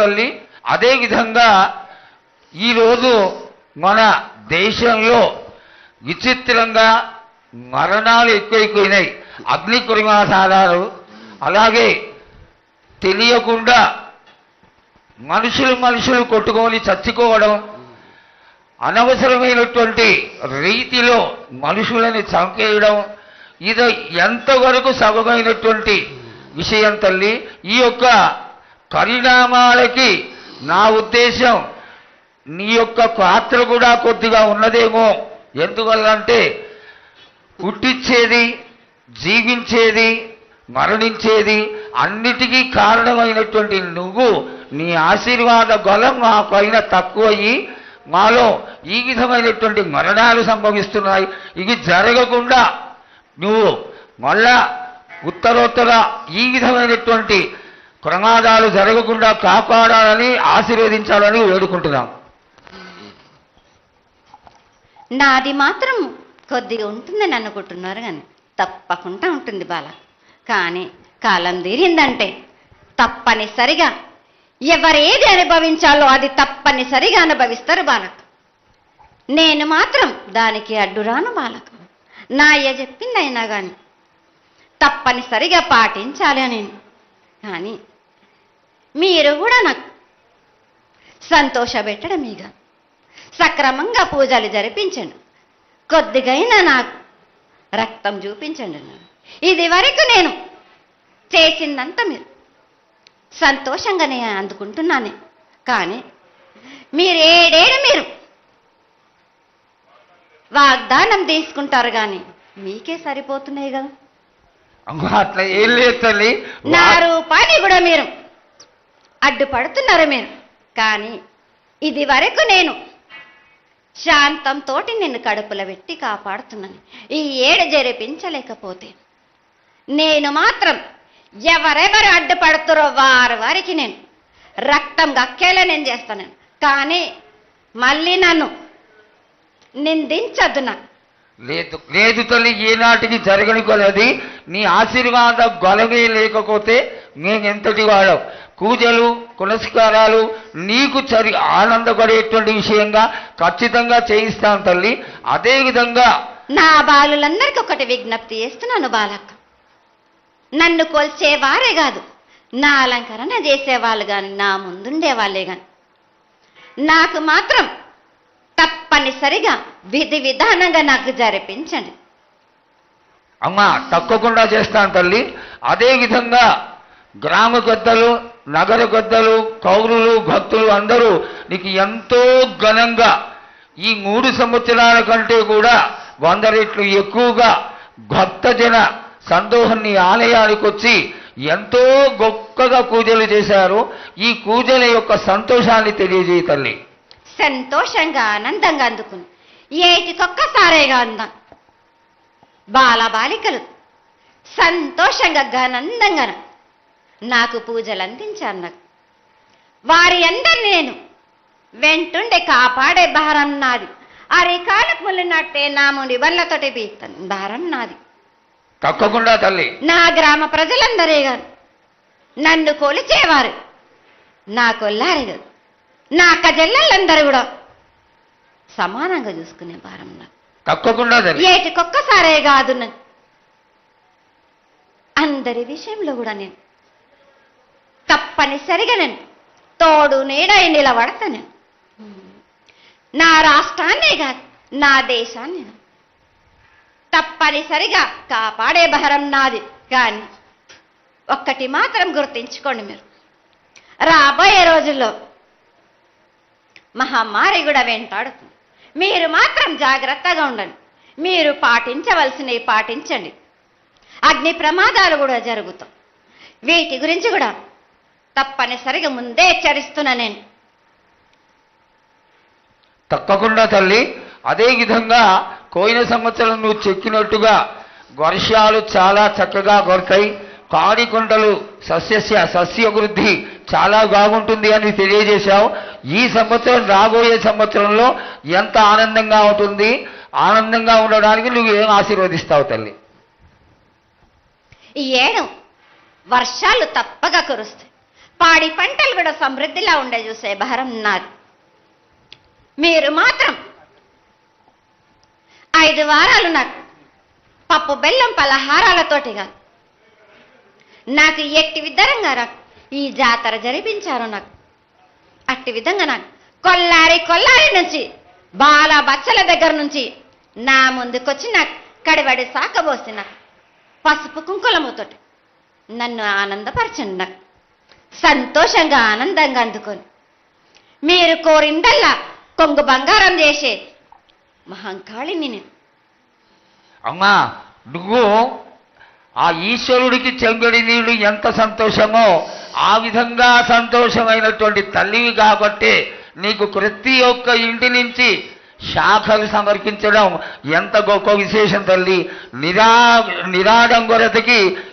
తల్లి. అదేవిధంగా ఈరోజు మన దేశంలో విచిత్రంగా మరణాలు ఎక్కువైపోయినాయి. అగ్ని ప్రమాదాలు, అలాగే తెలియకుండా మనుషులు కొట్టుకొని చచ్చిపోవడం, అనవసరమైనటువంటి రీతిలో మనుషులని చంపేయడం, ఇది ఎంతవరకు సబమైనటువంటి విషయం తల్లి. ఈ యొక్క పరిణామాలకి నా ఉద్దేశం నీ యొక్క పాత్ర కూడా కొద్దిగా ఉన్నదేమో. ఎందువల్లంటే పుట్టించేది, జీవించేది, మరణించేది అన్నిటికీ కారణమైనటువంటి నువ్వు, నీ ఆశీర్వాద బలం మా పైన తక్కువయ్యి మాలో ఈ విధమైనటువంటి మరణాలు సంభవిస్తున్నాయి. ఇవి జరగకుండా నువ్వు మళ్ళా ఉత్తరోత్తర ఈ విధమైనటువంటి ప్రమాదాలు జరగకుండా కాపాడాలని, ఆశీర్వదించాలని వేడుకుంటున్నాం. నాది మాత్రం కొద్దిగా ఉంటుందని అనుకుంటున్నారు, కానీ తప్పకుండా ఉంటుంది బాల. కానీ కాలం తీరిందంటే తప్పనిసరిగా ఎవరేది అనుభవించాలో అది తప్పనిసరిగా అనుభవిస్తారు బాలక. నేను మాత్రం దానికి అడ్డురాను బాలక. నా అయ్య చెప్పింది అయినా కానీ తప్పనిసరిగా పాటించాలి అని. కానీ మీరు కూడా నాకు సంతోషపెట్టడమేగా, సక్రమంగా పూజలు జరిపించండి, కొద్దిగైనా నాకు రక్తం చూపించండి. ఇది వరకు నేను చేసిందంతా మీరు సంతోషంగానే అందుకుంటున్నాను. కానీ మీరు మీరు వాగ్దానం తీసుకుంటారు, కానీ మీకే సరిపోతున్నాయి కదా. అట్లా ఏం లేదు తల్లి. నా రూపాన్ని కూడా మీరు అడ్డుపడుతున్నారు మీరు. కానీ ఇది వరకు నేను శాంతంతో నిన్ను కడుపులో పెట్టి కాపాడుతున్నాను. ఈ ఏడు జరిపించలేకపోతే నేను మాత్రం ఎవరెవరు అడ్డుపడుతారో వారికి నేను రక్తం గక్కేలా నేను చేస్తాను. కానీ మళ్ళీ నన్ను నిందించద్దు. నాకు లేదు లేదు తల్లి, ఏనాటికి జరగని కొలది నీ ఆశీర్వాద గొలవే లేకపోతే మేమెంతటి వాడవు. పూజలు పునస్కారాలు నీకు ఆనందపడేటువంటి విషయంగా ఖచ్చితంగా చేయిస్తాను తల్లి. అదేవిధంగా నా బాలులందరికీ ఒకటి విజ్ఞప్తి చేస్తున్నాను బాలక్క. నన్ను కొల్చేవారే కాదు, నా అలంకరణ చేసేవాళ్ళు కానీ, నా ముందుండే వాళ్ళే కానీ నాకు మాత్రం తప్పనిసరిగా విధి విధానంగా నాకు జరిపించండి. అమ్మా తప్పకుండా చేస్తాను తల్లి. అదేవిధంగా గ్రామ పెద్దలు, నగర పెద్దలు, కౌరులు, భక్తులు అందరూ నీకు ఎంతో ఘనంగా ఈ 3 సంవత్సరాల కంటే కూడా 100 రెట్లు ఎక్కువగా భక్తజన సందోహాన్ని ఆలయానికి వచ్చి ఎంతో గొప్పగా పూజలు చేశారు. ఈ పూజల యొక్క సంతోషాన్ని తెలియజేయ తల్లి. సంతోషంగా ఆనందంగా అందుకుని ఏటికొక్కసారేగా అందాం. బాలబాలికలు సంతోషంగా ఆనందంగా నాకు పూజలు అందించారు. నాకు వారి అందరిని నేను వెంటుండే కాపాడే భారం నాది. అరికాలకు ముళ్ళినట్టే నా ముడి వల్లతోటి బీస్తాను భారం నాది. తప్పకుండా తల్లి. నా గ్రామ ప్రజలందరే గారు నన్ను కొలిచేవారు, నా కొల్లారి గారు, నా కజల్లలందరూ కూడా సమానంగా చూసుకునే భారం నాకు. తప్పకుండా తల్లి. ఏటికొక్కసారే కాదు, అందరి విషయంలో కూడా నేను తప్పనిసరిగా నేను తోడు నీడై నిలబడతా. నేను నా రాష్ట్రాన్నే కాదు, నా దేశాన్ని తప్పనిసరిగా కాపాడే భారం నాది. కానీ ఒక్కటి మాత్రం గుర్తించుకోండి, మీరు రాబోయే రోజుల్లో మహమ్మారి కూడా వెంటాడుతుంది. మీరు మాత్రం జాగ్రత్తగా ఉండండి. మీరు పాటించవలసినవి పాటించండి. అగ్ని ప్రమాదాలు కూడా జరుగుతాయి. వీటి గురించి కూడా తప్పనిసరిగా ముందే హెచ్చరిస్తున్నా నేను. తప్పకుండా తల్లి. అదేవిధంగా పోయిన సంవత్సరం నువ్వు చెక్కినట్టుగా వర్షాలు చాలా చక్కగా కొడతాయి. పాడికొండలు సస్యవృద్ధి చాలా బాగుంటుంది అని తెలియజేశావు. ఈ సంవత్సరం రాబోయే సంవత్సరంలో ఎంత ఆనందంగా ఉంటుంది, ఆనందంగా ఉండడానికి నువ్వు ఏం ఆశీర్వదిస్తావు తల్లి? ఈ ఏడు వర్షాలు తప్పగా కురుస్తాయి. పాడి పంటలు కూడా సమృద్ధిలా ఉండే చూసే భారం నాది. మీరు మాత్రం 5 వారాలు నాకు పప్పు బెల్లం పలహారాలతోటిగా నాకు ఎట్టి విధంగా నాకు ఈ జాతర జరిపించారు. నాకు అట్టి విధంగా నాకు కొల్లారి నుంచి బాల బచ్చల దగ్గర నుంచి నా ముందుకొచ్చి నాకు కడివడి సాకబోసి నాకు పసుపు కుంకులముతోటి నన్ను ఆనందపరచండి. నాకు సంతోషంగా ఆనందంగా అందుకొని మీరు కోరిందల్లా కొంగు బంగారం చేసే మహంకాళిని నేను. అమ్మా, నువ్వు ఆ ఈశ్వరుడికి చెంగడి నీళ్ళు ఎంత సంతోషమో ఆ విధంగా సంతోషమైనటువంటి తల్లివి కాబట్టి నీకు ప్రతి ఒక్క ఇంటి నుంచి శాఖలు సమర్పించడం ఎంత గొప్ప విశేషం తల్లి. నిరాడంబరతకి